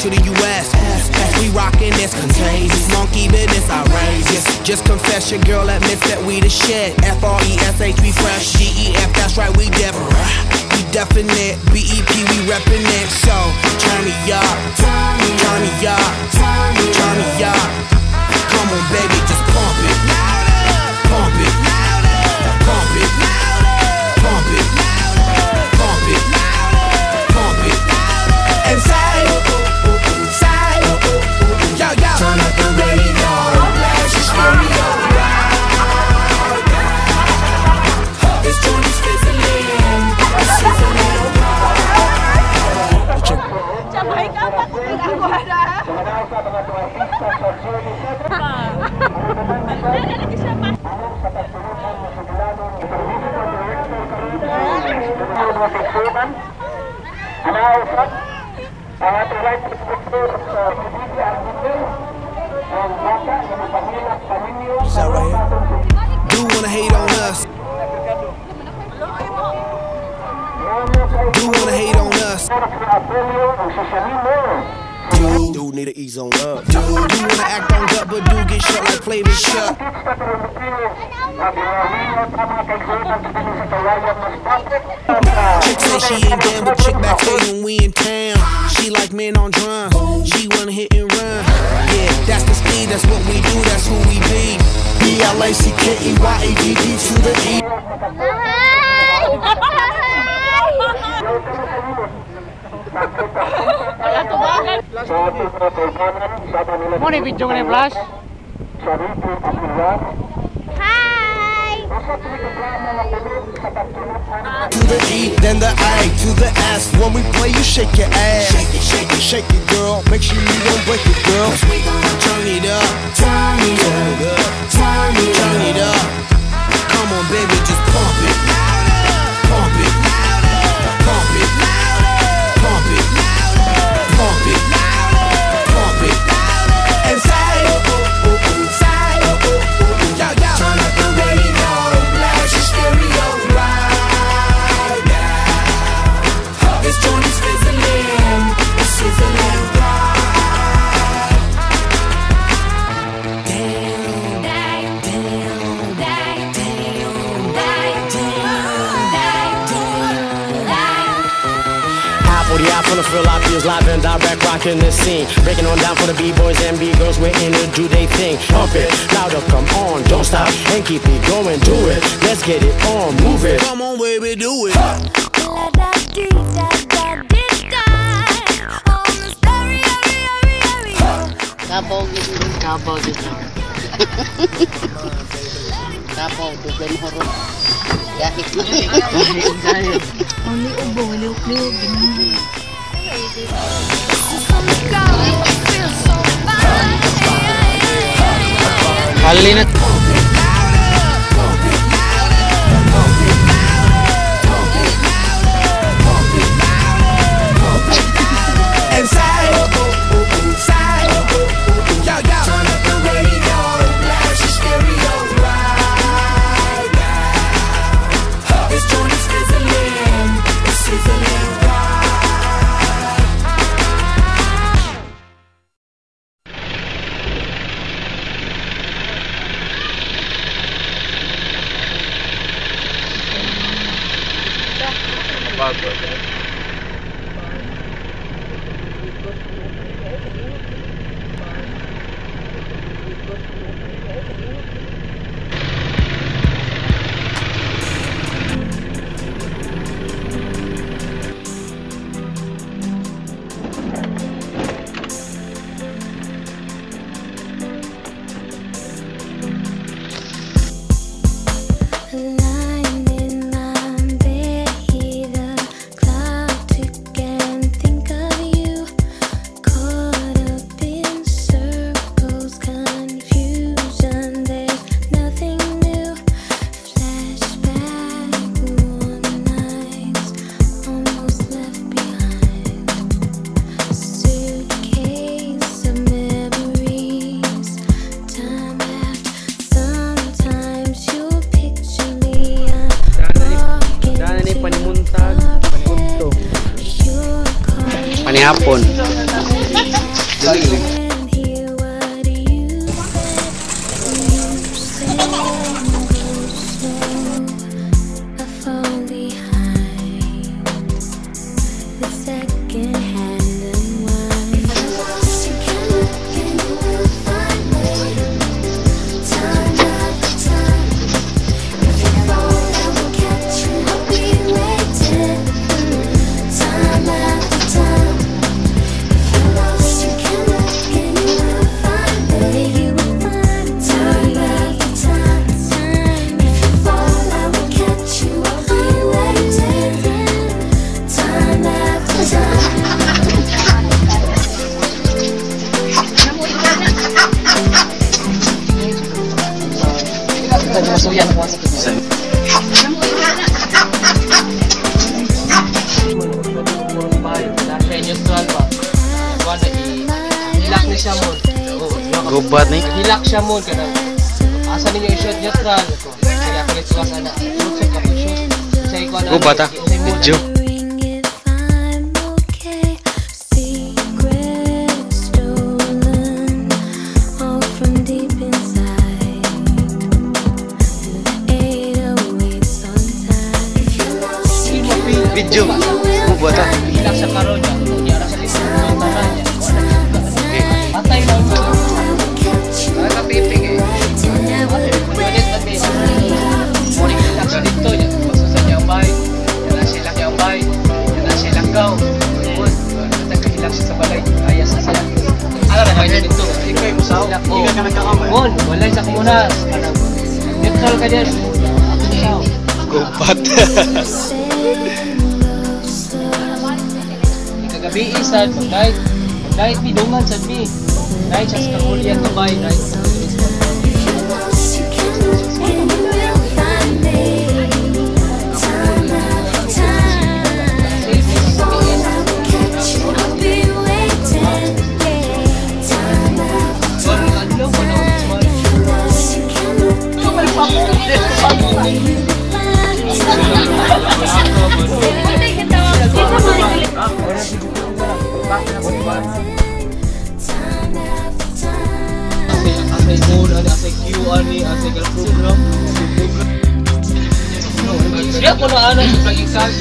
to the US. We rockin' this contagious, monkey business outrageous. Just confess your girl admits that we the shit. FRESH, we fresh. DEF, that's right, we different. We definite. BEP, we reppin' it. So turn me up, turn me up, turn me up. Come on, baby, just pump it, pump it, pump it, pump it, pump it, pump it, and say, yo, yo. Turn up the radio, blast your stereo. This joint is fizzling, it's sizzling. Sabay ka, patuloy ako na. Is that right here? Do wanna hate on us. Do wanna hate on us. Do need to ease on up. Do wanna act on gut, but do get shut like Flavor Shut. Chick say she ain't down, but chick backstage when we in town. She like men on drums. She wanna hit and run. Yeah, that's the speed. That's what we do. That's who we be. BLACKEYEDD to the E. Mau nih video nih Flash. Hi. To the E, then the I, to the S. When we play, you shake your ass. Shake it, shake it, shake it, girl. Make sure you don't break it, girl. Turn it up, turn it up, turn it up. Come on, baby, just pump it, pump it, pump it, pump it, pump it, pump it, and say, yo, yo. Turn up the radio, blast your stereo right now. This joint is fizzling, it's sizzling right. From the fill out feels live and direct, rocking the scene. Breaking on down for the B-boys and B-girls, we're in to do they thing. Pump it, louder, come on, don't stop, and keep it going, do it. Let's get it on, move it. Come on, baby, do it. Kabaw gitu. Kabaw gitu. Kabaw itu dan horor. Gahit. Only ubo, liuk-liuk. Halinat. Panihapon. Tadi masuyan ko sa tulisan. Hilak ni siya mo. Gubat ni. Hilak siya mo kana. Asa ninyo i-shot neutral ko. Kaya kulit ko sana. Shoot ka shoot. Say ko na. Gubat ah. Medyo. Video. Gubat ah. Hilak sa karon niya. Niya ra sa lisod tanan niya. Patay na mo. Ay kapipig eh. Ulit na base. Muling hilak sa dito niya. Basta sa niyang bay. Yan ang silak niyang bay. Yan ang silak gaw. Nagkahilak siya sa balay. Ayas sa silak. Alam na kayo dito. Ikaw yung usaw. Ikaw ka nagkakamay. Mon, walay sa kumunas. Neutral ka dyan. Ako usaw. Gubat. Gabi isad, mag-night bidungan sa mi. Night siya sa kakulian na bay, night sa asay mode, asay Q, asay program. Siya ko na ano sa pag-ikag.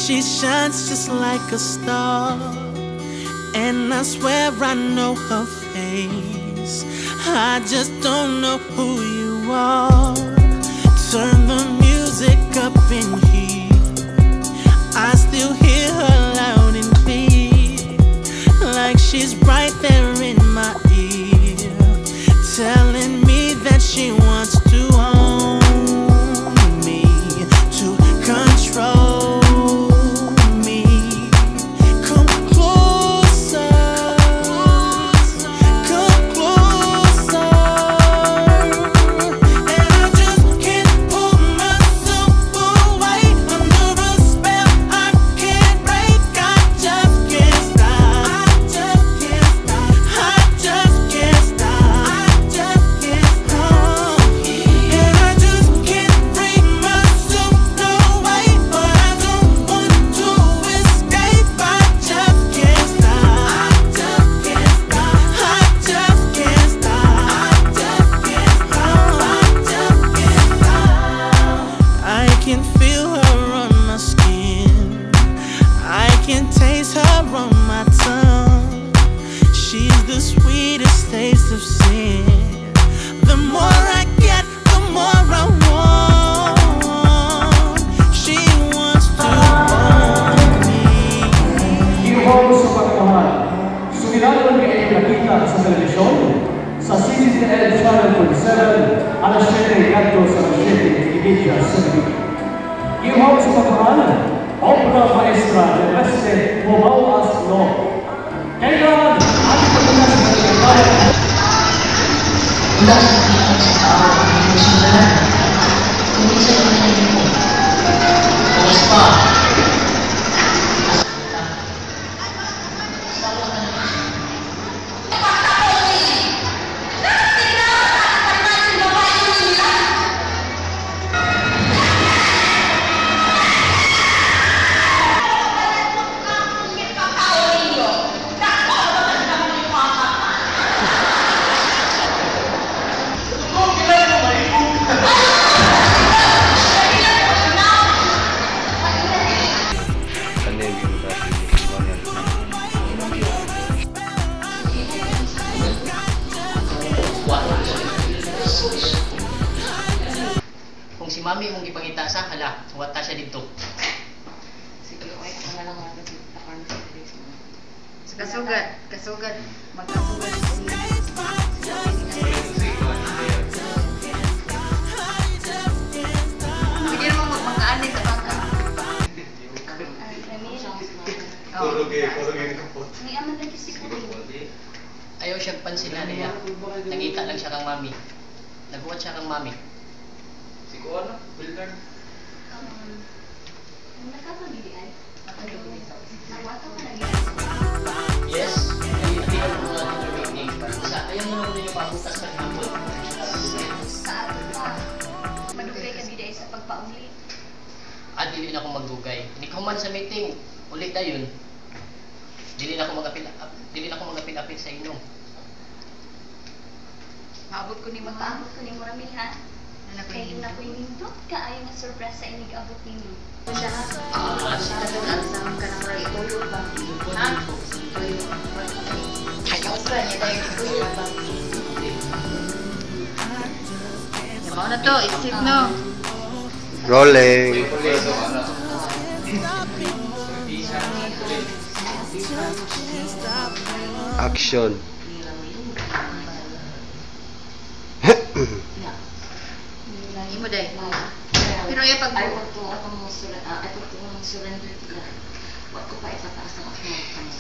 She shines just like a star, and I swear I know her face. I just don't know who you are. Turn the music up in here, I still hear her loud and clear, like she's right there in my ear, telling me that she wants to own me, to control. Just makita sa telebisyon, sa CCTL Channel 47, alas 7 kanto sa alas 7 Iglesia City. Gihon sa pagkahalan, obra maestra de Weste Mobao Aslo. Kailan, ating pagkakas sa kailangan. Tidak seperti sekarang ini sudah bisa menjadi waspa. Kung si mami mong ipangita sa hala, wata siya dito. Sige, okay. Ang lang ako Kasugat. Kasugat. Magkasugat. Sige naman magmangkaanin sa bangka. Ayaw siyang pansinan niya. Nagita lang siya kang mami. Naguwat siya kang mami. Kuha na, filter. Nakapagilian? Yes, hindi ka mga determining. Ayaw mo naman yung pabukas sa hapon. Sa ato pa, madugay ka biday sa pagpauli. At dili na ako magdugay. Hindi ko man sa meeting. Ulit na yun. Dili na ako magapil-apil sa inyong. Maabot ko ni Mapaabot ko ni Muramil ha. Kaya na ko yung nindot ka ayaw na surprise sa inig abot ninyo. Siya ha? Siya ha? Saan ka nang ray tuyo ba? Ha? Ayaw ka niya tayo ni tuyo ba? Yabaw na to, isip no. Rolling. Action. Imo day. Pero ay pag ay to atong surrender kita. Wa ko pa ipataas ang akong kamay.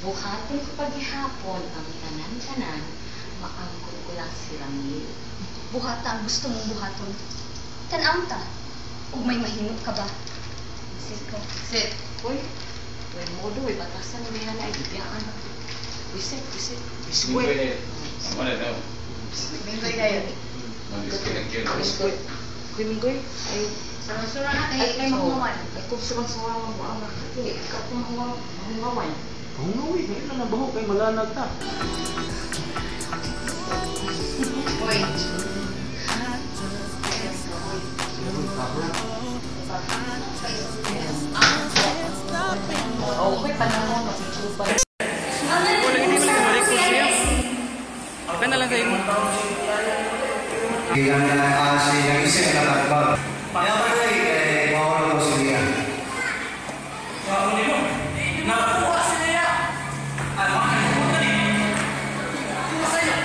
Buhaton ko paghihapon ang tanan-tanan maangkon ko lang si Ramil. Buhata ang gusto mong buhaton. Tanaw ta. Ug may mahimot ka ba? Sit ko. Sit. Uy. Uy modo uy batasan ni Mihana ay bibiyaan. Uy sit. Biskwit. Ano na daw? Minggoy dayon. Biskwit. Kuy minggoy ay sarang-sarang na kay mahuwawan. Ay kung sarang-sarang mahuwawan. Hindi ka kung mahuwawan. Hungawi, ngayon na nabaho kay malanag ta. Uy. Okay, panahon na super. Okay na lang kayo. Yang si yang isi adalah bab. Pakai mau sendiri. Kalau ni pun, nak buat sendiri. Alam aku tadi. Buat saja.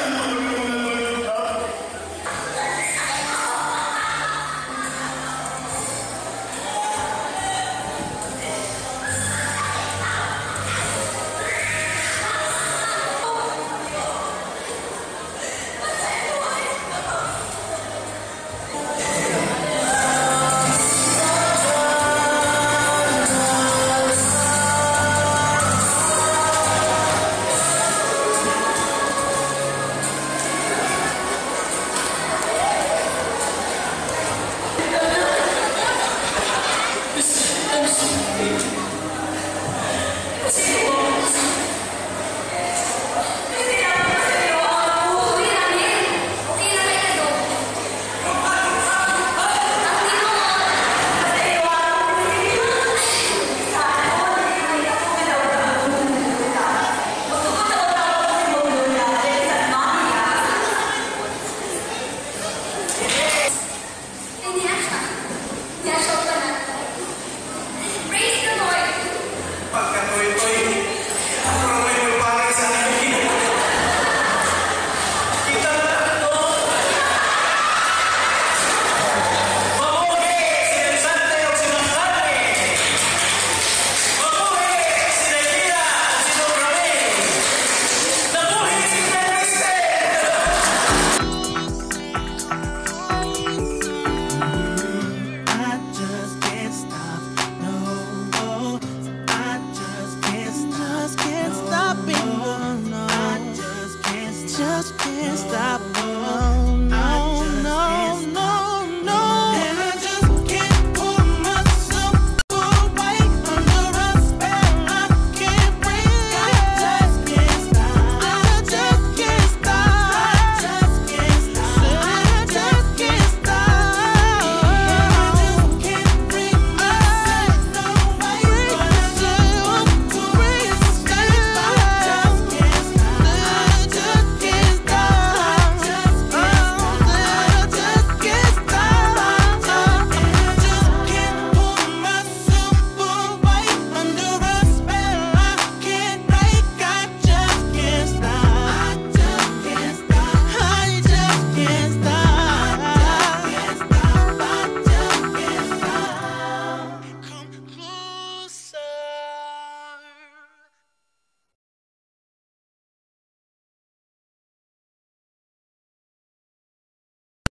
Thank you.